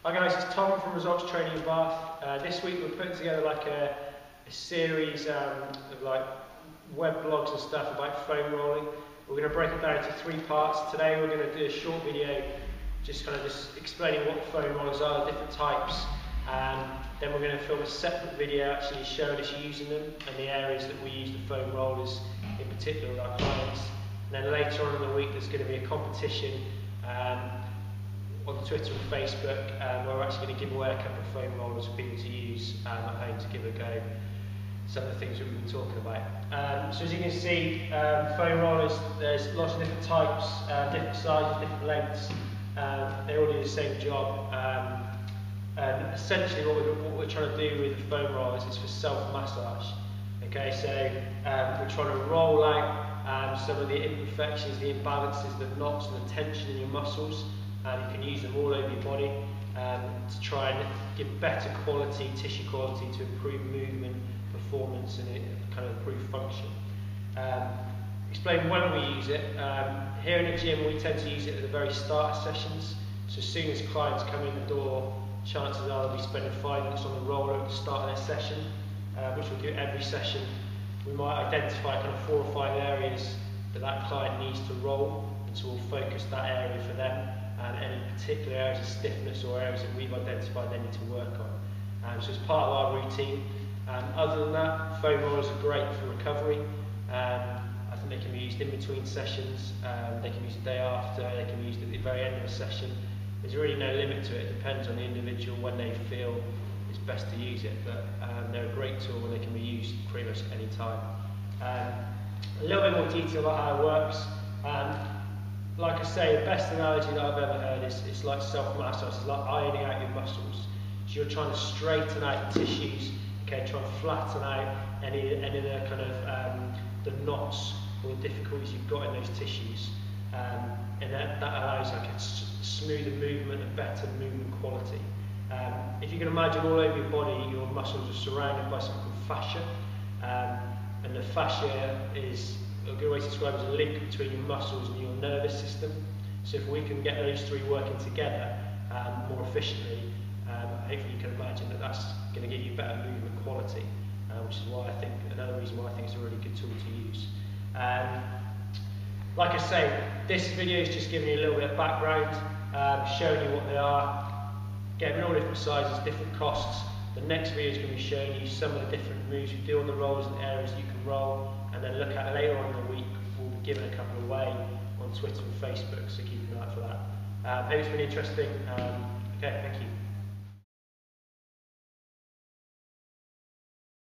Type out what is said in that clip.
Hi guys, it's Tom from Results Training in Bath. This week we're putting together like a series of like web blogs and stuff about foam rolling. We're going to break it down into 3 parts. Today we're going to do a short video just explaining what foam rollers are, the different types. Then we're going to film a separate video actually showing us using them and the areas that we use the foam rollers, in particular with our clients. And then later on in the week there's going to be a competition on Twitter and Facebook, where we're actually going to give away a couple of foam rollers for people to use at home to give a go. Some of the things that we've been talking about. So as you can see, foam rollers, there's lots of different types, different sizes, different lengths. They all do the same job. And essentially what we're trying to do with the foam rollers is for self-massage. Okay, so we're trying to roll out some of the imperfections, the imbalances, the knots and the tension in your muscles. You can use them all over your body to try and give better quality, tissue quality, to improve movement, performance and kind of improve function. Explain when we use it. Here in the gym we tend to use it at the very start of sessions. So as soon as clients come in the door, chances are they'll be spending 5 minutes on the roller at the start of their session, which we'll do every session. We might identify kind of 4 or 5 areas that client needs to roll, and so we'll focus that area for them. And any particular areas of stiffness or areas that we've identified they need to work on. So it's part of our routine. Other than that, foam rollers are great for recovery. I think they can be used in between sessions, they can be used the day after, they can be used at the very end of a session. There's really no limit to it. It depends on the individual when they feel it's best to use it, but they're a great tool and they can be used pretty much at any time. A little bit more detail about how it works. Like I say, the best analogy that I've ever heard is it's like self-massage, it's like ironing out your muscles. So you're trying to straighten out the tissues, okay, trying to flatten out any of the kind of the knots or the difficulties you've got in those tissues. And that allows like a smoother movement and better movement quality. If you can imagine all over your body, your muscles are surrounded by something called fascia. And the fascia is a good way to describe it as a link between your muscles and your nervous system. So if we can get those 3 working together more efficiently, hopefully you can imagine that that's going to give you better movement quality, which is why I think, another reason why I think it's a really good tool to use. Like I say, this video is just giving you a little bit of background, showing you what they are, getting all different sizes, different costs. The next video is going to be showing you some of the different moves we do on the rollers and areas you can roll, and then look at later on in the week, we'll be giving a couple away on Twitter and Facebook, so keep an eye out for that. Hope it's been interesting.